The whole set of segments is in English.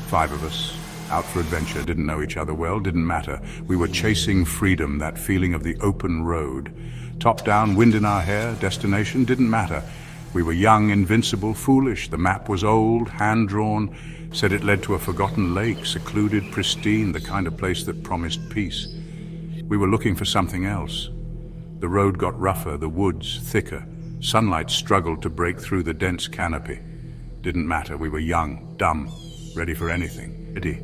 5 of us, out for adventure, didn't know each other well, didn't matter. We were chasing freedom, that feeling of the open road. Top down, wind in our hair, destination, didn't matter. We were young, invincible, foolish. The map was old, hand-drawn, said it led to a forgotten lake, secluded, pristine, the kind of place that promised peace. We were looking for something else. The road got rougher, the woods thicker. Sunlight struggled to break through the dense canopy. Didn't matter, we were young, dumb, ready for anything. Ready.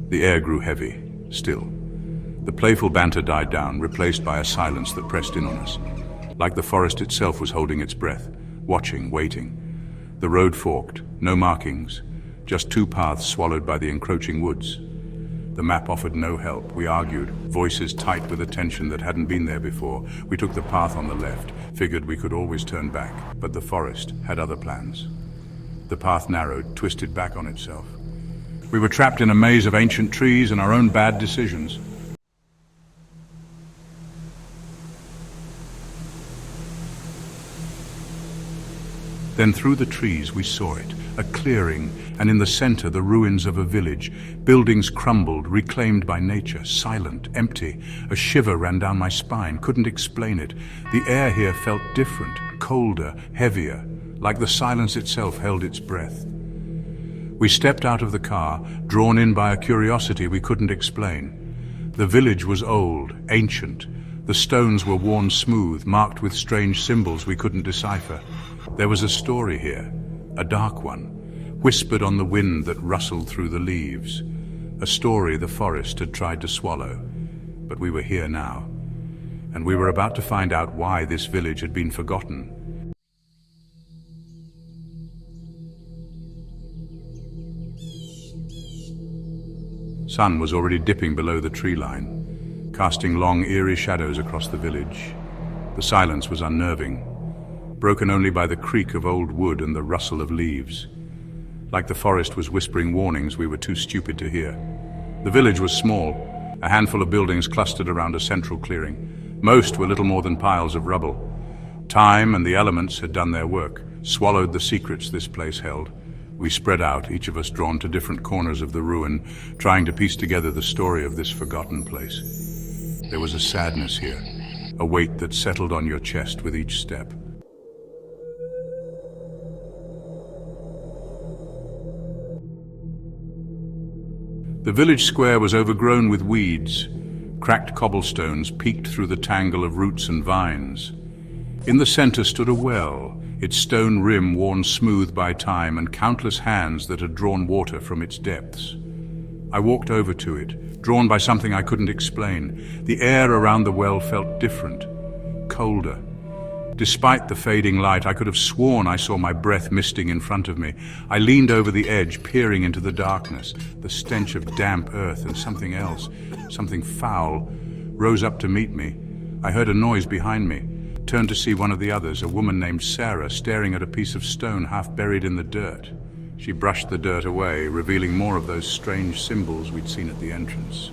The air grew heavy, still. The playful banter died down, replaced by a silence that pressed in on us. Like the forest itself was holding its breath, watching, waiting. The road forked, no markings, just 2 paths swallowed by the encroaching woods. The map offered no help. We argued, voices tight with a tension that hadn't been there before. We took the path on the left, figured we could always turn back, but the forest had other plans. The path narrowed, twisted back on itself. We were trapped in a maze of ancient trees and our own bad decisions. Then through the trees we saw it, a clearing, and in the center the ruins of a village. Buildings crumbled, reclaimed by nature, silent, empty. A shiver ran down my spine, couldn't explain it. The air here felt different, colder, heavier, like the silence itself held its breath. We stepped out of the car, drawn in by a curiosity we couldn't explain. The village was old, ancient. The stones were worn smooth, marked with strange symbols we couldn't decipher. There was a story here, a dark one, whispered on the wind that rustled through the leaves. A story the forest had tried to swallow. But we were here now, and we were about to find out why this village had been forgotten. Sun was already dipping below the tree line, casting long, eerie shadows across the village. The silence was unnerving, broken only by the creak of old wood and the rustle of leaves. Like the forest was whispering warnings we were too stupid to hear. The village was small, a handful of buildings clustered around a central clearing. Most were little more than piles of rubble. Time and the elements had done their work, swallowed the secrets this place held. We spread out, each of us drawn to different corners of the ruin, trying to piece together the story of this forgotten place. There was a sadness here, a weight that settled on your chest with each step. The village square was overgrown with weeds. Cracked cobblestones peeked through the tangle of roots and vines. In the center stood a well, its stone rim worn smooth by time and countless hands that had drawn water from its depths. I walked over to it, drawn by something I couldn't explain. The air around the well felt different, colder. Despite the fading light, I could have sworn I saw my breath misting in front of me. I leaned over the edge, peering into the darkness. The stench of damp earth and something else, something foul, rose up to meet me. I heard a noise behind me, turned to see one of the others, a woman named Sarah, staring at a piece of stone half buried in the dirt. She brushed the dirt away, revealing more of those strange symbols we'd seen at the entrance.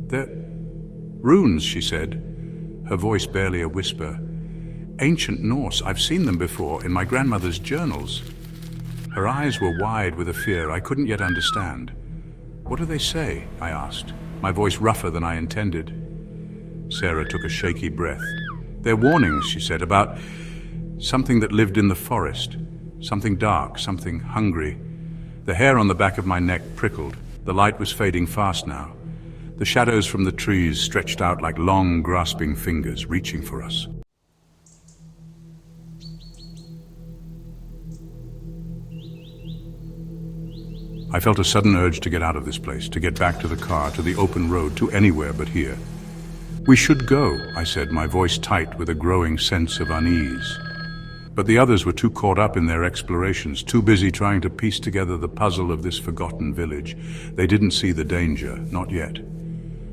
"They're runes," she said, her voice barely a whisper. "Ancient Norse. I've seen them before in my grandmother's journals." Her eyes were wide with a fear I couldn't yet understand. "What do they say?" I asked, my voice rougher than I intended. Sarah took a shaky breath. "They're warnings," she said, "about something that lived in the forest. Something dark, something hungry." The hair on the back of my neck prickled. The light was fading fast now. The shadows from the trees stretched out like long, grasping fingers, reaching for us. I felt a sudden urge to get out of this place, to get back to the car, to the open road, to anywhere but here. "We should go," I said, my voice tight with a growing sense of unease. But the others were too caught up in their explorations, too busy trying to piece together the puzzle of this forgotten village. They didn't see the danger, not yet.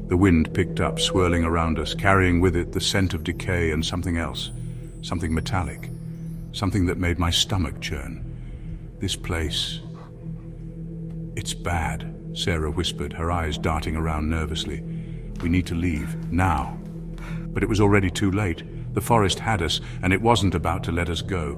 The wind picked up, swirling around us, carrying with it the scent of decay and something else, something metallic, something that made my stomach churn. This place, it's bad. Sarah whispered, her eyes darting around nervously. "We need to leave, now." But it was already too late. The forest had us, and it wasn't about to let us go.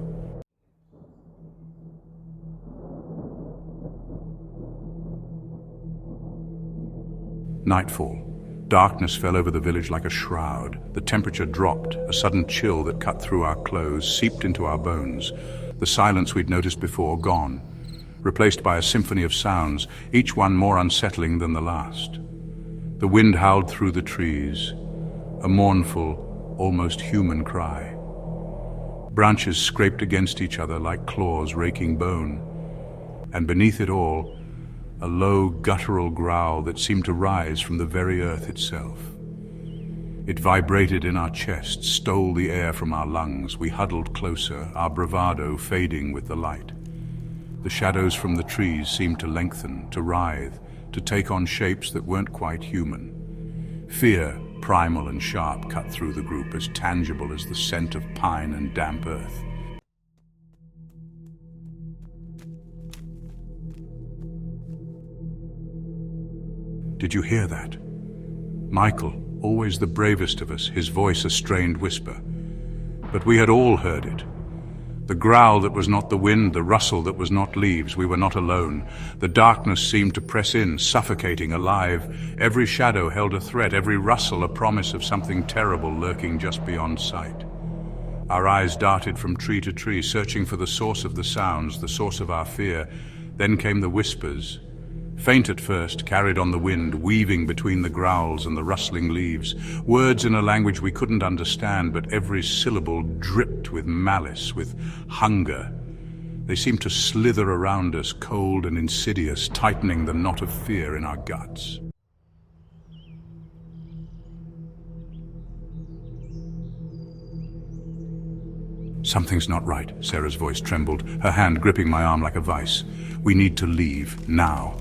Nightfall. Darkness fell over the village like a shroud. The temperature dropped. A sudden chill that cut through our clothes seeped into our bones. The silence we'd noticed before gone, replaced by a symphony of sounds, each one more unsettling than the last. The wind howled through the trees, a mournful, almost human cry. Branches scraped against each other like claws raking bone, and beneath it all, a low, guttural growl that seemed to rise from the very earth itself. It vibrated in our chests, stole the air from our lungs. We huddled closer, our bravado fading with the light. The shadows from the trees seemed to lengthen, to writhe, to take on shapes that weren't quite human. Fear, primal and sharp, cut through the group, as tangible as the scent of pine and damp earth. "Did you hear that?" Michael, always the bravest of us, his voice a strained whisper. But we had all heard it. The growl that was not the wind, the rustle that was not leaves. We were not alone. The darkness seemed to press in, suffocating, alive. Every shadow held a threat, every rustle a promise of something terrible lurking just beyond sight. Our eyes darted from tree to tree, searching for the source of the sounds, the source of our fear. Then came the whispers. Faint at first, carried on the wind, weaving between the growls and the rustling leaves. Words in a language we couldn't understand, but every syllable dripped with malice, with hunger. They seemed to slither around us, cold and insidious, tightening the knot of fear in our guts. "Something's not right," Sarah's voice trembled, her hand gripping my arm like a vice. "We need to leave, now."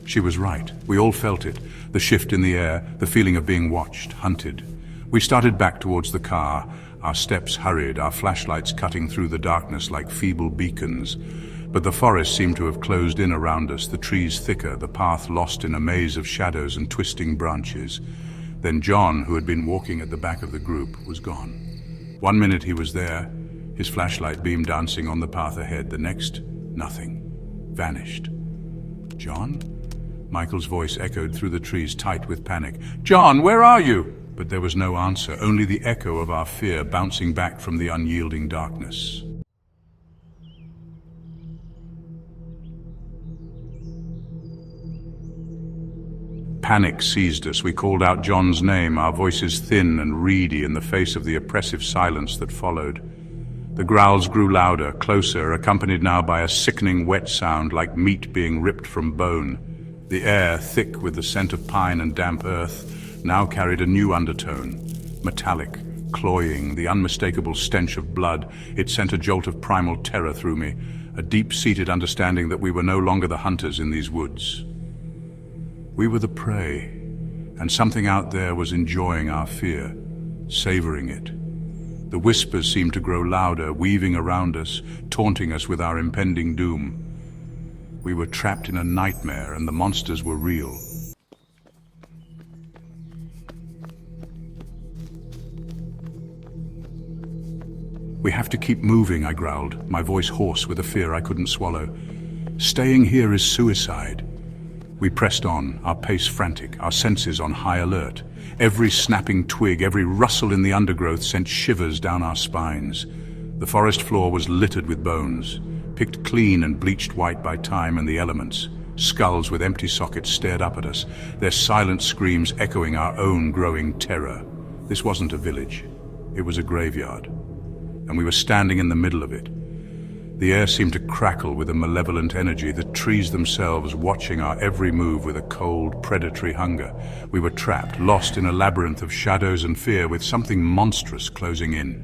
She was right. We all felt it. The shift in the air, the feeling of being watched, hunted. We started back towards the car. Our steps hurried, our flashlights cutting through the darkness like feeble beacons. But the forest seemed to have closed in around us, the trees thicker, the path lost in a maze of shadows and twisting branches. Then John, who had been walking at the back of the group, was gone. 1 minute he was there, his flashlight beam dancing on the path ahead. The next, nothing. Vanished. "John?" Michael's voice echoed through the trees, tight with panic. "John, where are you?" But there was no answer, only the echo of our fear bouncing back from the unyielding darkness. Panic seized us. We called out John's name, our voices thin and reedy in the face of the oppressive silence that followed. The growls grew louder, closer, accompanied now by a sickening wet sound like meat being ripped from bone. The air, thick with the scent of pine and damp earth, now carried a new undertone, metallic, cloying, the unmistakable stench of blood. It sent a jolt of primal terror through me, a deep-seated understanding that we were no longer the hunters in these woods. We were the prey, and something out there was enjoying our fear, savoring it. The whispers seemed to grow louder, weaving around us, taunting us with our impending doom. We were trapped in a nightmare, and the monsters were real. "We have to keep moving," I growled, my voice hoarse with a fear I couldn't swallow. "Staying here is suicide." We pressed on, our pace frantic, our senses on high alert. Every snapping twig, every rustle in the undergrowth sent shivers down our spines. The forest floor was littered with bones, picked clean and bleached white by time and the elements. Skulls with empty sockets stared up at us, their silent screams echoing our own growing terror. This wasn't a village. It was a graveyard, and we were standing in the middle of it. The air seemed to crackle with a malevolent energy, the trees themselves watching our every move with a cold, predatory hunger. We were trapped, lost in a labyrinth of shadows and fear, with something monstrous closing in.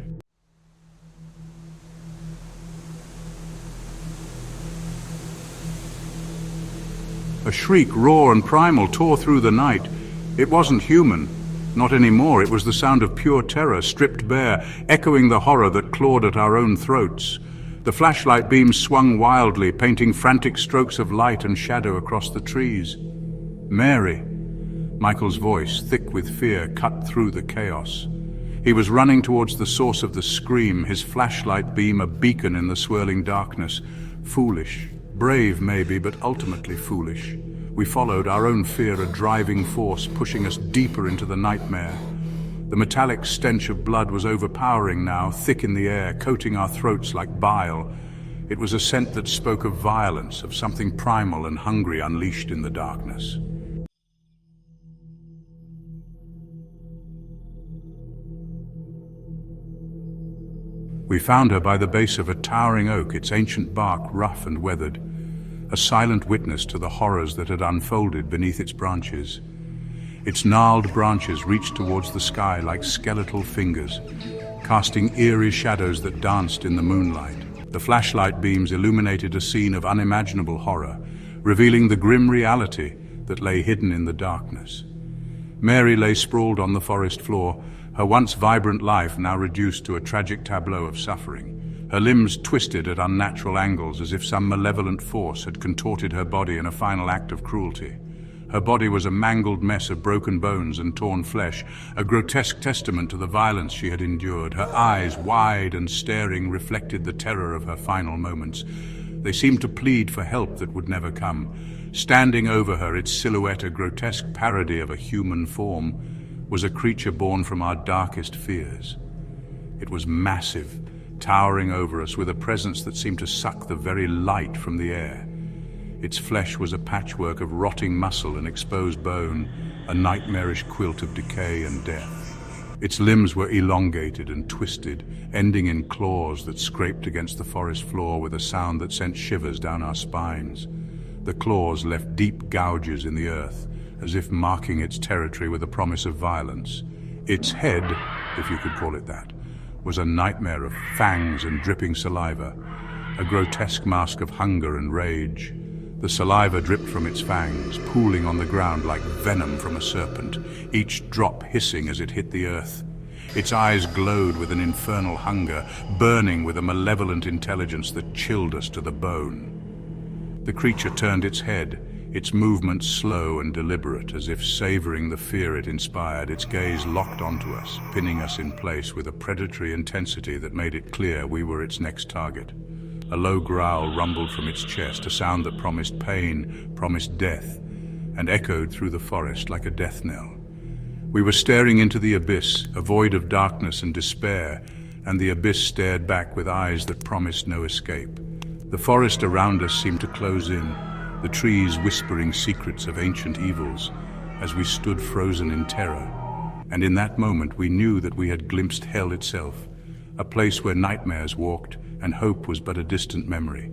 A shriek, raw and primal, tore through the night. It wasn't human. Not anymore. It was the sound of pure terror, stripped bare, echoing the horror that clawed at our own throats. The flashlight beam swung wildly, painting frantic strokes of light and shadow across the trees. "Mary!" Michael's voice, thick with fear, cut through the chaos. He was running towards the source of the scream, his flashlight beam a beacon in the swirling darkness. Foolish, brave maybe, but ultimately foolish. We followed, our own fear a driving force, pushing us deeper into the nightmare. The metallic stench of blood was overpowering now, thick in the air, coating our throats like bile. It was a scent that spoke of violence, of something primal and hungry unleashed in the darkness. We found her by the base of a towering oak, its ancient bark rough and weathered, a silent witness to the horrors that had unfolded beneath its branches. Its gnarled branches reached towards the sky like skeletal fingers, casting eerie shadows that danced in the moonlight. The flashlight beams illuminated a scene of unimaginable horror, revealing the grim reality that lay hidden in the darkness. Mary lay sprawled on the forest floor, her once vibrant life now reduced to a tragic tableau of suffering. Her limbs twisted at unnatural angles as if some malevolent force had contorted her body in a final act of cruelty. Her body was a mangled mess of broken bones and torn flesh, a grotesque testament to the violence she had endured. Her eyes, wide and staring, reflected the terror of her final moments. They seemed to plead for help that would never come. Standing over her, its silhouette a grotesque parody of a human form, was a creature born from our darkest fears. It was massive, towering over us with a presence that seemed to suck the very light from the air. Its flesh was a patchwork of rotting muscle and exposed bone, a nightmarish quilt of decay and death. Its limbs were elongated and twisted, ending in claws that scraped against the forest floor with a sound that sent shivers down our spines. The claws left deep gouges in the earth, as if marking its territory with a promise of violence. Its head, if you could call it that, was a nightmare of fangs and dripping saliva, a grotesque mask of hunger and rage. The saliva dripped from its fangs, pooling on the ground like venom from a serpent, each drop hissing as it hit the earth. Its eyes glowed with an infernal hunger, burning with a malevolent intelligence that chilled us to the bone. The creature turned its head, its movements slow and deliberate, as if savoring the fear it inspired. Its gaze locked onto us, pinning us in place with a predatory intensity that made it clear we were its next target. A low growl rumbled from its chest, a sound that promised pain, promised death, and echoed through the forest like a death knell. We were staring into the abyss, a void of darkness and despair, and the abyss stared back with eyes that promised no escape. The forest around us seemed to close in, the trees whispering secrets of ancient evils, as we stood frozen in terror. And in that moment we knew that we had glimpsed hell itself, a place where nightmares walked and hope was but a distant memory.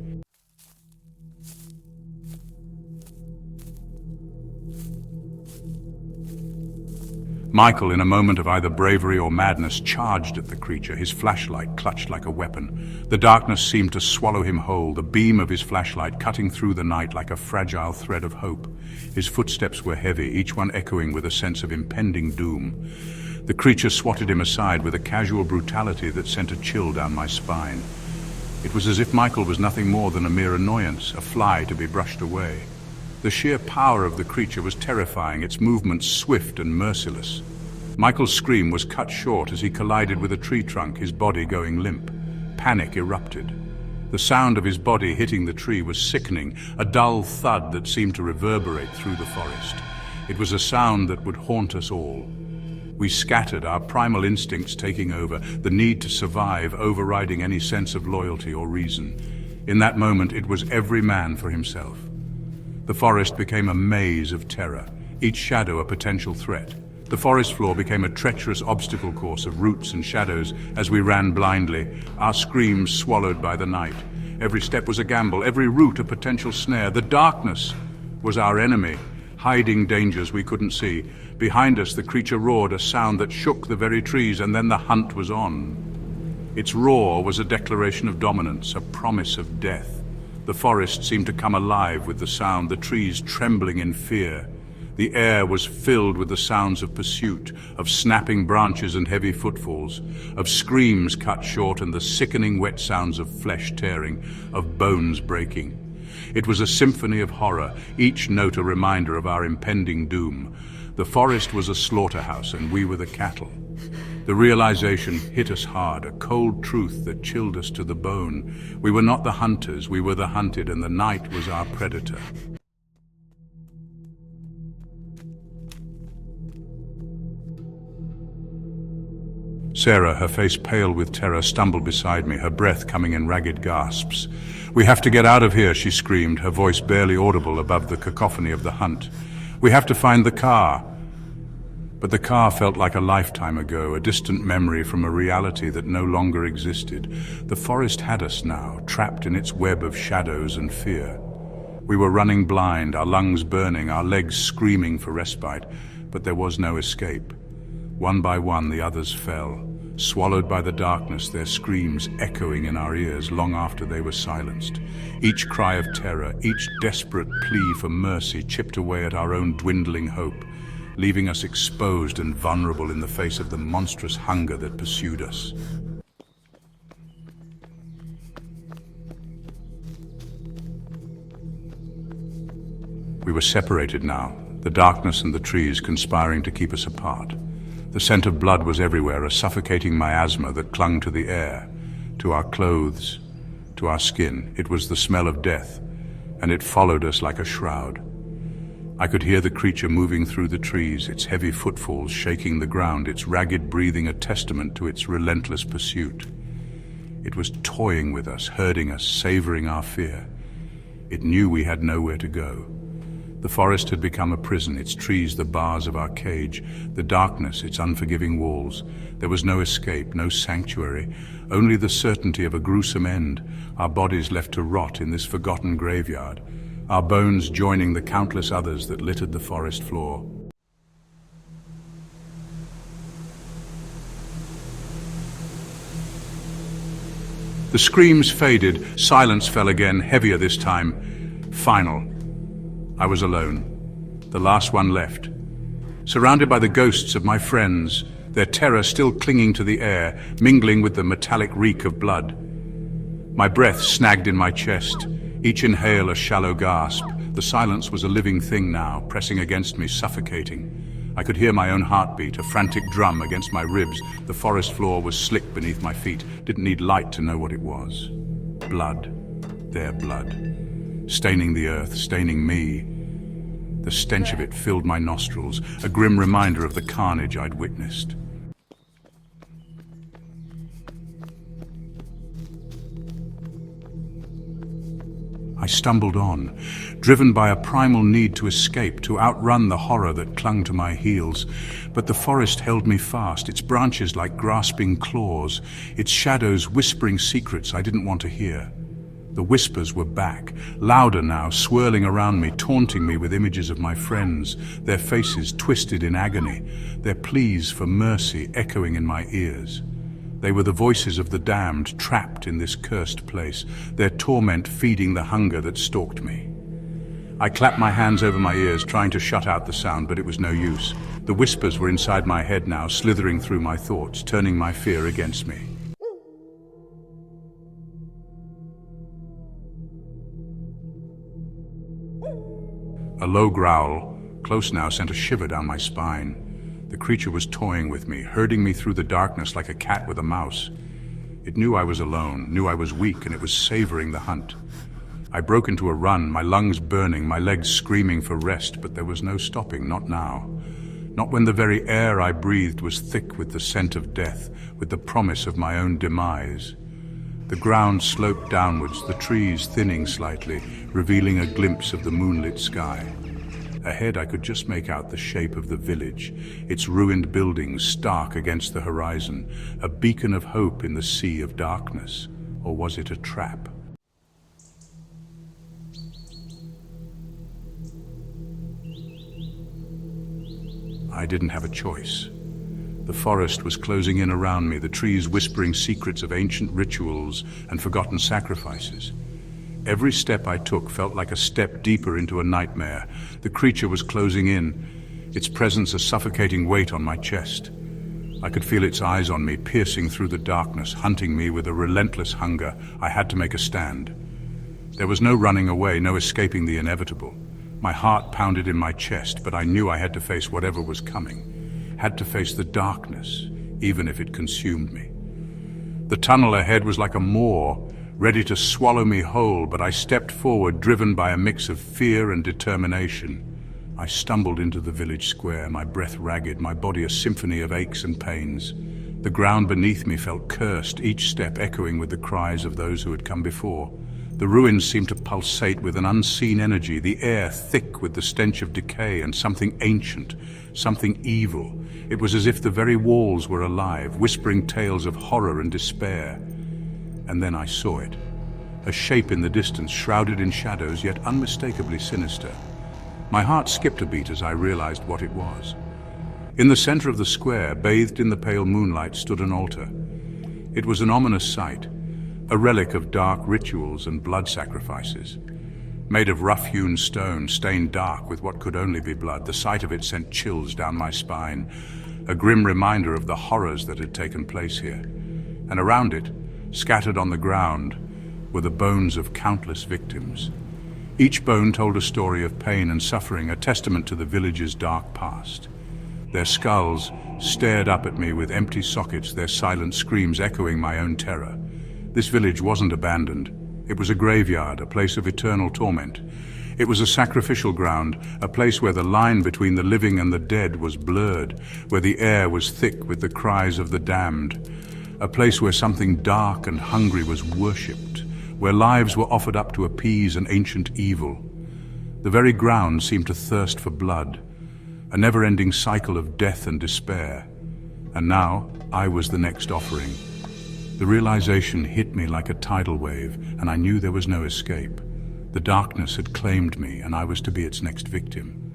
Michael, in a moment of either bravery or madness, charged at the creature, his flashlight clutched like a weapon. The darkness seemed to swallow him whole, the beam of his flashlight cutting through the night like a fragile thread of hope. His footsteps were heavy, each one echoing with a sense of impending doom. The creature swatted him aside with a casual brutality that sent a chill down my spine. It was as if Michael was nothing more than a mere annoyance, a fly to be brushed away. The sheer power of the creature was terrifying, its movements swift and merciless. Michael's scream was cut short as he collided with a tree trunk, his body going limp. Panic erupted. The sound of his body hitting the tree was sickening, a dull thud that seemed to reverberate through the forest. It was a sound that would haunt us all. We scattered, our primal instincts taking over, the need to survive overriding any sense of loyalty or reason. In that moment, it was every man for himself. The forest became a maze of terror, each shadow a potential threat. The forest floor became a treacherous obstacle course of roots and shadows as we ran blindly, our screams swallowed by the night. Every step was a gamble, every root a potential snare. The darkness was our enemy, hiding dangers we couldn't see. Behind us, the creature roared, a sound that shook the very trees, and then the hunt was on. Its roar was a declaration of dominance, a promise of death. The forest seemed to come alive with the sound, the trees trembling in fear. The air was filled with the sounds of pursuit, of snapping branches and heavy footfalls, of screams cut short and the sickening wet sounds of flesh tearing, of bones breaking. It was a symphony of horror, each note a reminder of our impending doom. The forest was a slaughterhouse and we were the cattle. The realization hit us hard, a cold truth that chilled us to the bone. We were not the hunters, we were the hunted, and the night was our predator. Sarah, her face pale with terror, stumbled beside me, her breath coming in ragged gasps. "We have to get out of here," she screamed, her voice barely audible above the cacophony of the hunt. "We have to find the car." But the car felt like a lifetime ago, a distant memory from a reality that no longer existed. The forest had us now, trapped in its web of shadows and fear. We were running blind, our lungs burning, our legs screaming for respite, but there was no escape. One by one, the others fell, swallowed by the darkness, their screams echoing in our ears long after they were silenced. Each cry of terror, each desperate plea for mercy chipped away at our own dwindling hope, leaving us exposed and vulnerable in the face of the monstrous hunger that pursued us. We were separated now, the darkness and the trees conspiring to keep us apart. The scent of blood was everywhere, a suffocating miasma that clung to the air, to our clothes, to our skin. It was the smell of death, and it followed us like a shroud. I could hear the creature moving through the trees, its heavy footfalls shaking the ground, its ragged breathing a testament to its relentless pursuit. It was toying with us, herding us, savoring our fear. It knew we had nowhere to go. The forest had become a prison, its trees the bars of our cage, the darkness its unforgiving walls. There was no escape, no sanctuary, only the certainty of a gruesome end, our bodies left to rot in this forgotten graveyard, our bones joining the countless others that littered the forest floor. The screams faded, silence fell again, heavier this time, final. I was alone, the last one left, surrounded by the ghosts of my friends, their terror still clinging to the air, mingling with the metallic reek of blood. My breath snagged in my chest, each inhale a shallow gasp. The silence was a living thing now, pressing against me, suffocating. I could hear my own heartbeat, a frantic drum against my ribs. The forest floor was slick beneath my feet, didn't need light to know what it was. Blood, their blood. Staining the earth, staining me. The stench of it filled my nostrils, a grim reminder of the carnage I'd witnessed. I stumbled on, driven by a primal need to escape, to outrun the horror that clung to my heels. But the forest held me fast, its branches like grasping claws, its shadows whispering secrets I didn't want to hear. The whispers were back, louder now, swirling around me, taunting me with images of my friends, their faces twisted in agony, their pleas for mercy echoing in my ears. They were the voices of the damned, trapped in this cursed place, their torment feeding the hunger that stalked me. I clapped my hands over my ears, trying to shut out the sound, but it was no use. The whispers were inside my head now, slithering through my thoughts, turning my fear against me. A low growl, close now, sent a shiver down my spine. The creature was toying with me, herding me through the darkness like a cat with a mouse. It knew I was alone, knew I was weak, and it was savoring the hunt. I broke into a run, my lungs burning, my legs screaming for rest, but there was no stopping, not now. Not when the very air I breathed was thick with the scent of death, with the promise of my own demise. The ground sloped downwards, the trees thinning slightly, revealing a glimpse of the moonlit sky. Ahead I could just make out the shape of the village, its ruined buildings stark against the horizon, a beacon of hope in the sea of darkness. Or was it a trap? I didn't have a choice. The forest was closing in around me, the trees whispering secrets of ancient rituals and forgotten sacrifices. Every step I took felt like a step deeper into a nightmare. The creature was closing in, its presence a suffocating weight on my chest. I could feel its eyes on me, piercing through the darkness, hunting me with a relentless hunger. I had to make a stand. There was no running away, no escaping the inevitable. My heart pounded in my chest, but I knew I had to face whatever was coming. Had to face the darkness, even if it consumed me. The tunnel ahead was like a maw, ready to swallow me whole, but I stepped forward, driven by a mix of fear and determination. I stumbled into the village square, my breath ragged, my body a symphony of aches and pains. The ground beneath me felt cursed, each step echoing with the cries of those who had come before. The ruins seemed to pulsate with an unseen energy, the air thick with the stench of decay and something ancient, something evil. It was as if the very walls were alive, whispering tales of horror and despair. And then I saw it. A shape in the distance, shrouded in shadows, yet unmistakably sinister. My heart skipped a beat as I realized what it was. In the center of the square, bathed in the pale moonlight, stood an altar. It was an ominous sight, a relic of dark rituals and blood sacrifices. Made of rough-hewn stone, stained dark with what could only be blood, the sight of it sent chills down my spine, a grim reminder of the horrors that had taken place here. And around it, scattered on the ground, were the bones of countless victims. Each bone told a story of pain and suffering, a testament to the village's dark past. Their skulls stared up at me with empty sockets, their silent screams echoing my own terror. This village wasn't abandoned. It was a graveyard, a place of eternal torment. It was a sacrificial ground, a place where the line between the living and the dead was blurred, where the air was thick with the cries of the damned, a place where something dark and hungry was worshipped, where lives were offered up to appease an ancient evil. The very ground seemed to thirst for blood, a never-ending cycle of death and despair. And now I was the next offering. The realization hit me like a tidal wave, and I knew there was no escape. The darkness had claimed me, and I was to be its next victim.